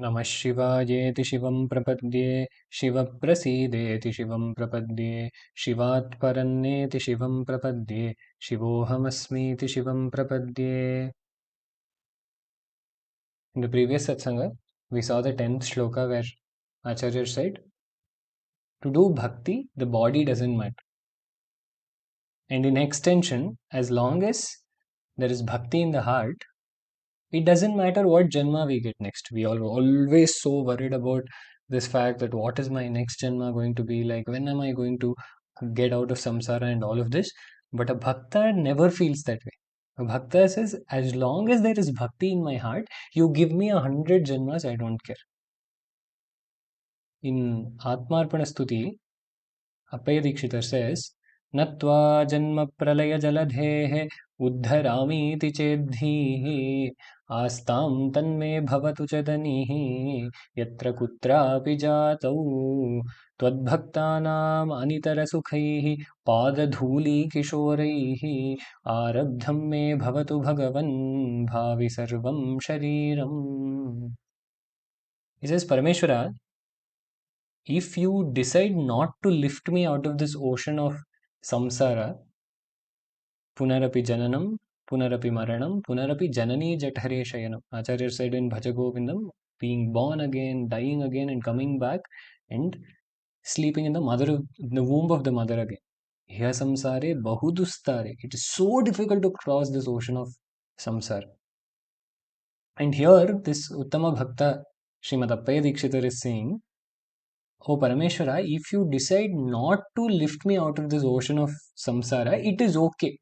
नमः शिवायेति शिवं प्रपद्ये शिवप्रसीदेति शिवं प्रपद्ये शिवात् परन्नेति शिवं प्रपद्ये शिवोऽहमस्मीति शिवं प्रपद्ये. In the previous satsanga, we saw the 10th shloka where Acharya said, to do bhakti, the body doesn't matter. And in extension, as long as there is bhakti in the heart, it doesn't matter what janma we get next. We are always so worried about this fact that what is my next janma going to be like? When am I going to get out of samsara and all of this? But a bhakta never feels that way. A bhakta says, as long as there is bhakti in my heart, you give me 100 janmas, I don't care. In Atmarpana Stuti, Appayya Dikshitar says, Natva janma pralaya jaladhehe uddharamiti chedhihi astam tanme bhavatu chadanihi yatra kutrapi jatau त्वद्भक्तानाम् अनितरसुखैः पादधूलीकिशोरैः आरब्धं मे भवतु भगवन् भावि सर्वं शरीरम्. He says, Parameshwara, if you decide not to lift me out of this ocean of samsara, punarapi jananam, punarapi maranam, punarapi janani jathare shayanam. Acharya said in Bhajagovindam, being born again, dying again, and coming back, and sleeping in the womb of the mother again. Here samsare bahudustare. It is so difficult to cross this ocean of samsara. And here, this Uttama Bhakta Srimad Appayya Dikshitar is saying, Oh Parameshwara, if you decide not to lift me out of this ocean of samsara, it is okay.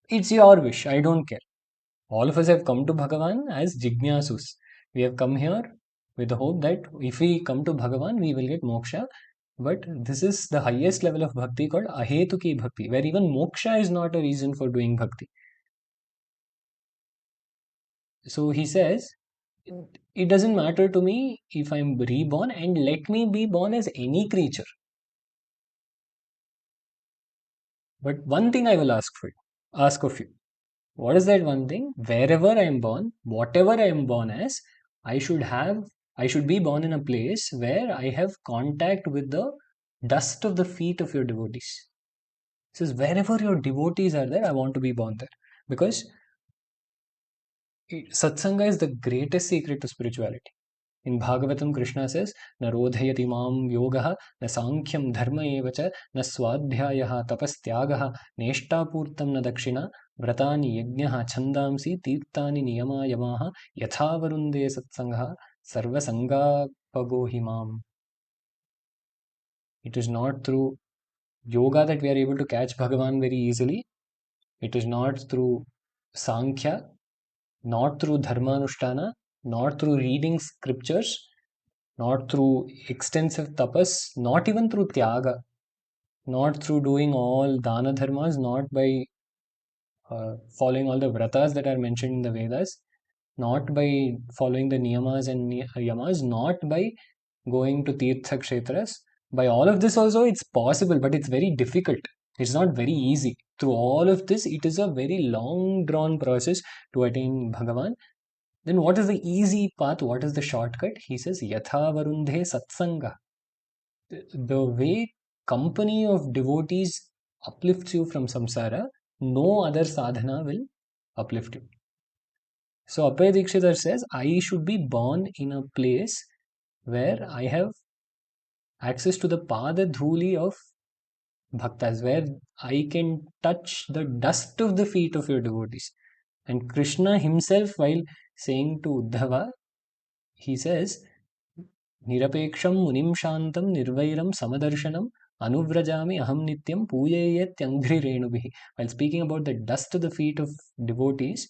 It's your wish. I don't care. All of us have come to Bhagavan as Jignasus. We have come here with the hope that if we come to Bhagavan, we will get moksha. But this is the highest level of bhakti called ahetuki bhakti, where even moksha is not a reason for doing bhakti. So he says, it doesn't matter to me if I'm reborn, and let me be born as any creature. But one thing I will ask of you. What is that one thing? Wherever I am born, whatever I am born as, I should be born in a place where I have contact with the dust of the feet of your devotees. It says, wherever your devotees are there, I want to be born there. Because satsanga is the greatest secret to spirituality. In Bhagavatam, Krishna says, Na rodhayati mam yogaha, na sankhyam dharma evacha, na swadhyayaha tapastyagaha, neshtapurtam na dakshina, vratani yajnaha chandamsi, tirtani niyama yamaha, yathavarunde satsangaha, sarva sangapagohimam. It is not through yoga that we are able to catch Bhagavan very easily. It is not through Sankhya, not through Dharmanushtana, not through reading scriptures, not through extensive tapas, not even through tyaga, not through doing all dana dharmas, not by following all the vratas that are mentioned in the Vedas, not by following the niyamas and yamas, not by going to tirtha kshetras. By all of this also it's possible, but it's very difficult. It's not very easy. Through all of this, it is a very long drawn process to attain Bhagavan. Then what is the easy path? What is the shortcut? He says, Yatha Varundhe Satsanga. The way company of devotees uplifts you from samsara, no other sadhana will uplift you. So Appayya Dikshitar says, I should be born in a place where I have access to the pada dhuli of bhaktas, where I can touch the dust of the feet of your devotees. And Krishna himself, while saying to Uddhava, he says, Nirapeksham munim shantam nirvairam samadarshanam anuvrajami aham nityam puyayatyanghri renubihi. While speaking about the dust of the feet of devotees,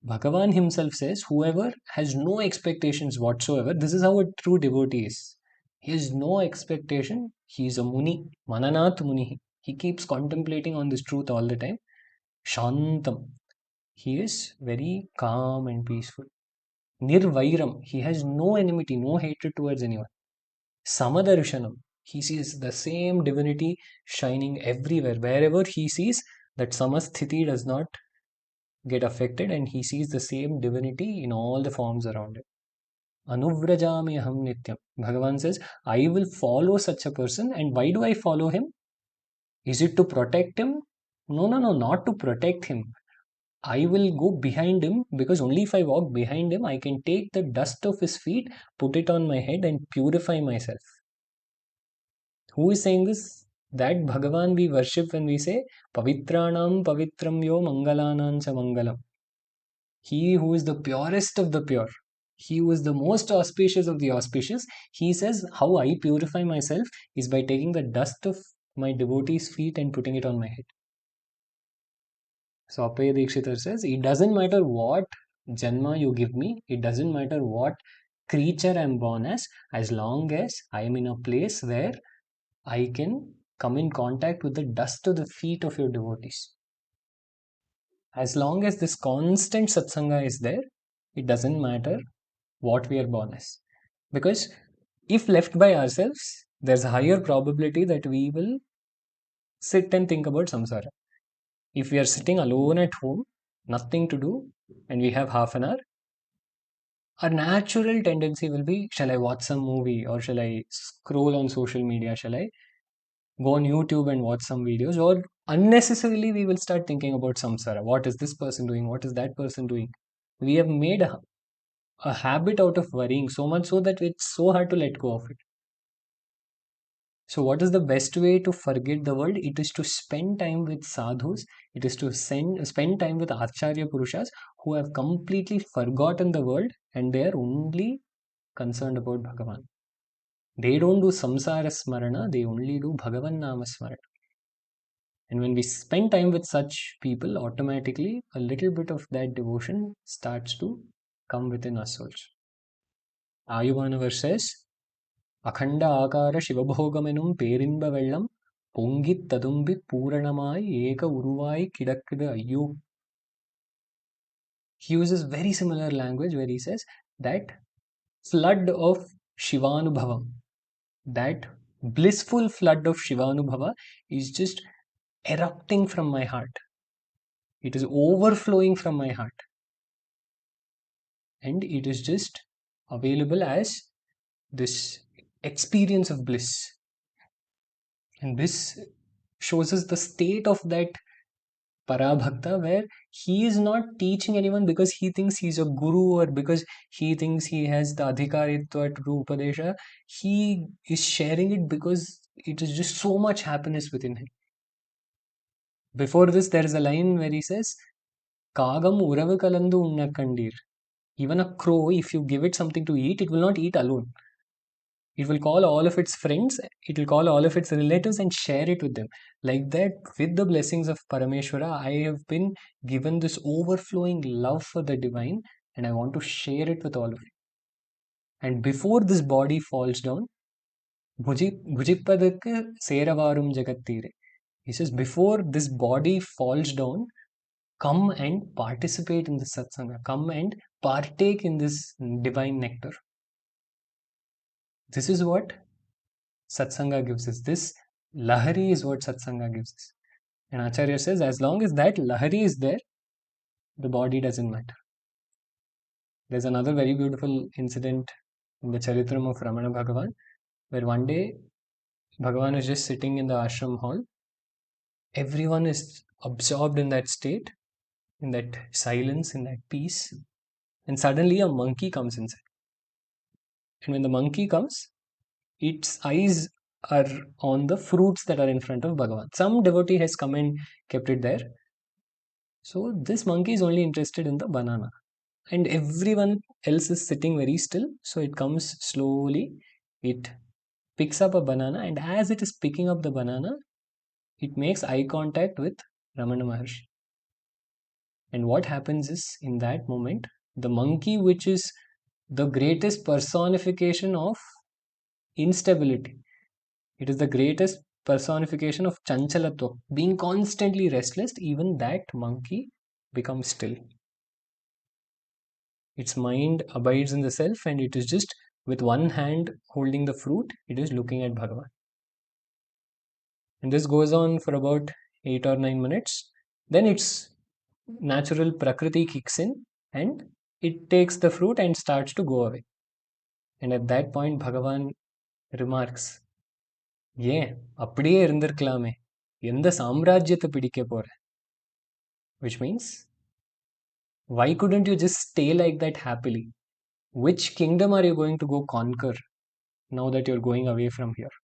Bhagavan himself says, whoever has no expectations whatsoever, this is how a true devotee is. He has no expectation. He is a muni, mananath muni. He keeps contemplating on this truth all the time. Shantam. He is very calm and peaceful. Nirvairam. He has no enmity, no hatred towards anyone. Samadarshanam. He sees the same divinity shining everywhere. Wherever he sees, that samasthiti does not get affected, and he sees the same divinity in all the forms around him. Anuvrajami aham nityam. Bhagavan says, I will follow such a person. And why do I follow him? Is it to protect him? No, no, no, not to protect him. I will go behind him because only if I walk behind him, I can take the dust of his feet, put it on my head, and purify myself. Who is saying this? That Bhagavan we worship when we say, Pavitranam Pavitram Yo Mangalanam Cha Mangalam. He who is the purest of the pure, he who is the most auspicious of the auspicious, he says, how I purify myself is by taking the dust of my devotees' feet and putting it on my head. So Appayya Dikshitar says, it doesn't matter what janma you give me, it doesn't matter what creature I'm born as long as I am in a place where I can come in contact with the dust of the feet of your devotees. As long as this constant satsanga is there, it doesn't matter what we are born as. Because if left by ourselves, there's a higher probability that we will sit and think about samsara. If we are sitting alone at home, nothing to do, and we have half an hour, our natural tendency will be, shall I watch some movie or shall I scroll on social media? Shall I go on YouTube and watch some videos? Or unnecessarily, we will start thinking about samsara. What is this person doing? What is that person doing? We have made a habit out of worrying so much so that it's so hard to let go of it. So, what is the best way to forget the world? It is to spend time with sadhus. It is to spend time with Acharya Purushas who have completely forgotten the world and they are only concerned about Bhagavan. They don't do samsara smarana, they only do Bhagavan Nama smarana. And when we spend time with such people, automatically a little bit of that devotion starts to come within us also. Ayuvanavar says, அகண்ட ஆகார சிவபோகமெனும் பேரின்ப வெள்ளம் பொங்கித் ததும்பிப் பூரணமாய் ஏக உருவாய் கிடக்குது ஐயோ. He uses very similar language where he says that flood of Shivanubhavam, that blissful flood of Shivanubhava is just erupting from my heart. It is overflowing from my heart. And it is just available as this experience of bliss. And this shows us the state of that Parabhakta where he is not teaching anyone because he thinks he's a guru or because he thinks he has the adhikaritva to do Upadesha. He is sharing it because it is just so much happiness within him. Before this, there is a line where he says, Kagam uravu kalandu unnakandir. Even a crow, if you give it something to eat, it will not eat alone. It will call all of its friends, it will call all of its relatives and share it with them. Like that, with the blessings of Parameshwara, I have been given this overflowing love for the divine and I want to share it with all of you. And before this body falls down, Bhujippadakku Seravarum Jagattire. He says, before this body falls down, come and participate in this satsanga, come and partake in this divine nectar. This is what Satsanga gives us. This Lahari is what Satsanga gives us. And Acharya says, as long as that Lahari is there, the body doesn't matter. There's another very beautiful incident in the Charitram of Ramana Bhagavan, where one day Bhagavan is just sitting in the ashram hall. Everyone is absorbed in that state, in that silence, in that peace. And suddenly a monkey comes inside. And when the monkey comes, its eyes are on the fruits that are in front of Bhagavan. Some devotee has come and kept it there. So this monkey is only interested in the banana. And everyone else is sitting very still. So it comes slowly. It picks up a banana. And as it is picking up the banana, it makes eye contact with Ramana Maharshi. And what happens is, in that moment, the monkey, which is the greatest personification of instability, it is the greatest personification of chanchalatva, being constantly restless, even that monkey becomes still. Its mind abides in the self and it is just with one hand holding the fruit, it is looking at Bhagavan. And this goes on for about 8 or 9 minutes. Then its natural prakriti kicks in and it takes the fruit and starts to go away. And at that point, Bhagavan remarks, ஏன் அப்படியே இருந்திருக்கலாமே, எந்த சாம்ராஜ்யத்தை பிடிக்க போற? Which means, why couldn't you just stay like that happily? Which kingdom are you going to go conquer now that you're going away from here?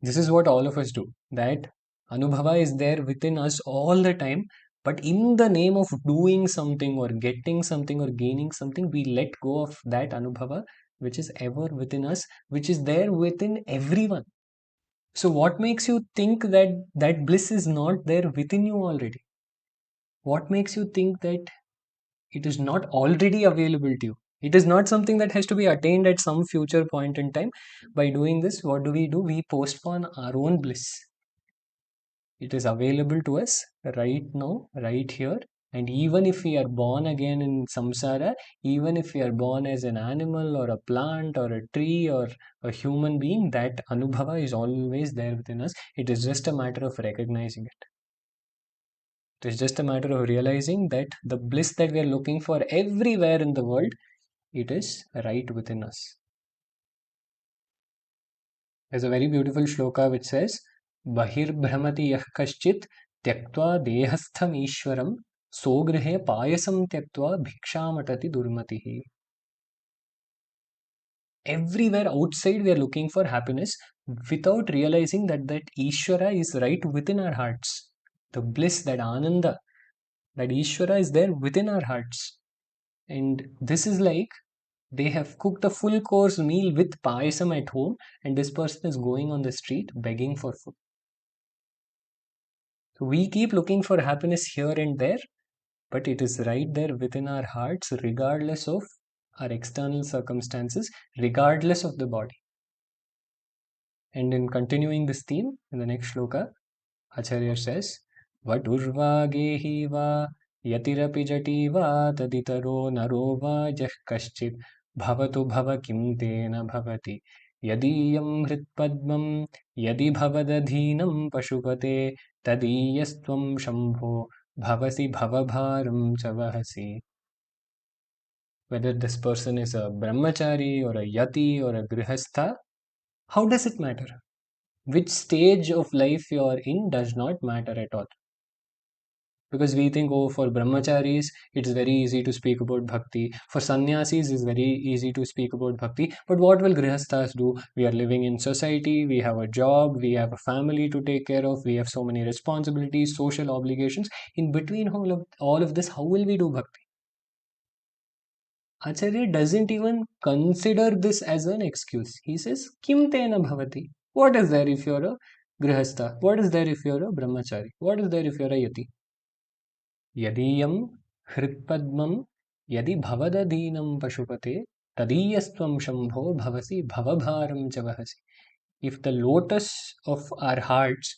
This is what all of us do. That Anubhava is there within us all the time, but in the name of doing something or getting something or gaining something, we let go of that Anubhava which is ever within us, which is there within everyone. So, what makes you think that that bliss is not there within you already? What makes you think that it is not already available to you? It is not something that has to be attained at some future point in time. By doing this, what do? We postpone our own bliss. It is available to us right now, right here. And even if we are born again in samsara, even if we are born as an animal or a plant or a tree or a human being, that anubhava is always there within us. It is just a matter of recognizing it. It is just a matter of realizing that the bliss that we are looking for everywhere in the world, it is right within us. There's a very beautiful shloka which says, Bahir Brahmati Yah Kaschit Tyaktva Dehastham Ishwaram Sogrihe Payasam Tyaktva Bhikshamatati Durmatihi. Everywhere outside we are looking for happiness without realizing that that Ishwara is right within our hearts. The bliss, that Ananda, that Ishwara is there within our hearts. And this is like they have cooked a full course meal with payasam at home, and this person is going on the street begging for food. So we keep looking for happiness here and there, but it is right there within our hearts, regardless of our external circumstances, regardless of the body. And in continuing this theme, in the next shloka, Acharya says, Vaturva gehi va yatirapi jati va taditaro naro va jah kaschit bhavatu bhava kim tena bhavati yadiyam hritpadmam yadi bhavadadhinam pashupate tadiyastvam shambho bhavasi bhavabharam chavahasi. Whether this person is a brahmachari or a yati or a grihastha, how does it matter? Which stage of life you are in does not matter at all. Because we think, oh, for brahmacharis, it's very easy to speak about bhakti. For sannyasis, it's very easy to speak about bhakti. But what will grihasthas do? We are living in society, we have a job, we have a family to take care of, we have so many responsibilities, social obligations. In between all of this, how will we do bhakti? Acharya doesn't even consider this as an excuse. He says, Kim tena bhavati? What is there if you're a grihastha? What is there if you're a brahmachari? What is there if you're a yati? Yadiyam hritpadmam yadi bhavadadhinam pashupate tadiyastvam shambho bhavasi bhavabharam chavahasi. If the lotus of our hearts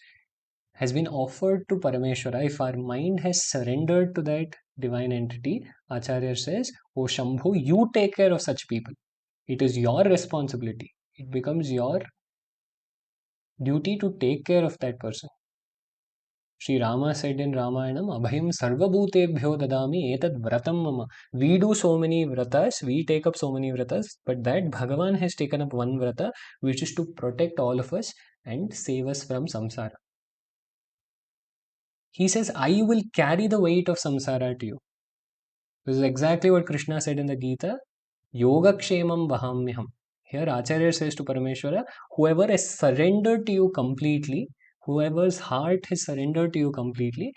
has been offered to Parameshwara, if our mind has surrendered to that divine entity, Acharya says, O Shambhu, you take care of such people. It is your responsibility. It becomes your duty to take care of that person. Sri Rama said in Ramayanam, Abhayam sarvabhutebhyo dadami etad vratam mama. We do so many vratas, we take up so many vratas, but that Bhagavan has taken up one vrata, which is to protect all of us and save us from samsara. He says, I will carry the weight of samsara to you. This is exactly what Krishna said in the Gita, Yogakshemam vahamyaham. Here Acharya says to Parameshwara, whoever has surrendered to you completely, whoever's heart has surrendered to you completely,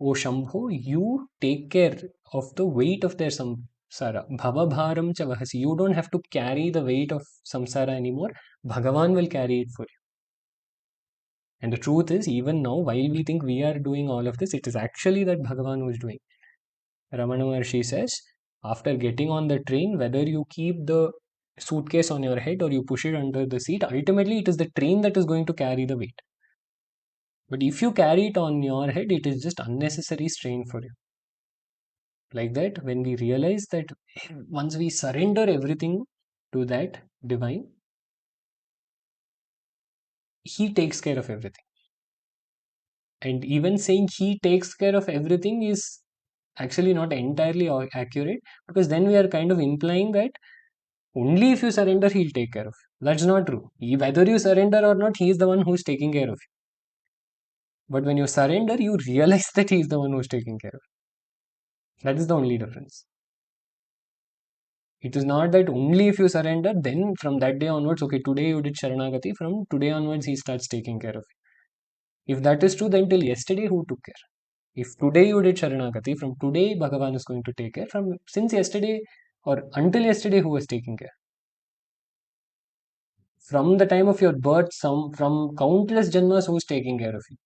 O Shambho, you take care of the weight of their samsara. Bhavabharam chavahasi. You don't have to carry the weight of samsara anymore. Bhagavan will carry it for you. And the truth is, even now, while we think we are doing all of this, it is actually that Bhagavan who is doing. Ramana Maharshi says, after getting on the train, whether you keep the suitcase on your head or you push it under the seat, ultimately it is the train that is going to carry the weight. But if you carry it on your head, it is just unnecessary strain for you. Like that, when we realize that once we surrender everything to that divine, he takes care of everything. And even saying he takes care of everything is actually not entirely accurate, because then we are kind of implying that only if you surrender, he'll take care of you. That's not true. Whether you surrender or not, he is the one who's taking care of you. But when you surrender, you realize that he is the one who's taking care of you. That is the only difference. It is not that only if you surrender, then from that day onwards, okay, today you did Sharanagati, from today onwards, he starts taking care of you. If that is true, then till yesterday, who took care? If today you did Sharanagati, from today, Bhagavan is going to take care. From since yesterday or until yesterday, who was taking care? From the time of your birth, from countless janmas, who's taking care of you?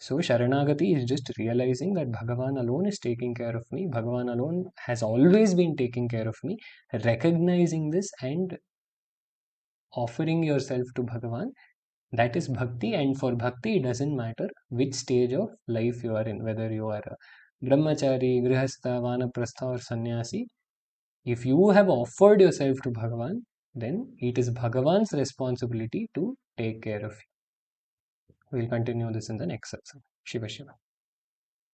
So Sharanagati is just realizing that Bhagavan alone is taking care of me. Bhagavan alone has always been taking care of me. Recognizing this and offering yourself to Bhagavan, that is bhakti. And for bhakti, it doesn't matter which stage of life you are in, whether you are a brahmachari, grihastha, vanaprastha or sannyasi. If you have offered yourself to Bhagavan, then it is Bhagavan's responsibility to take care of you. We'll continue this in the next section. Shiva Shiva.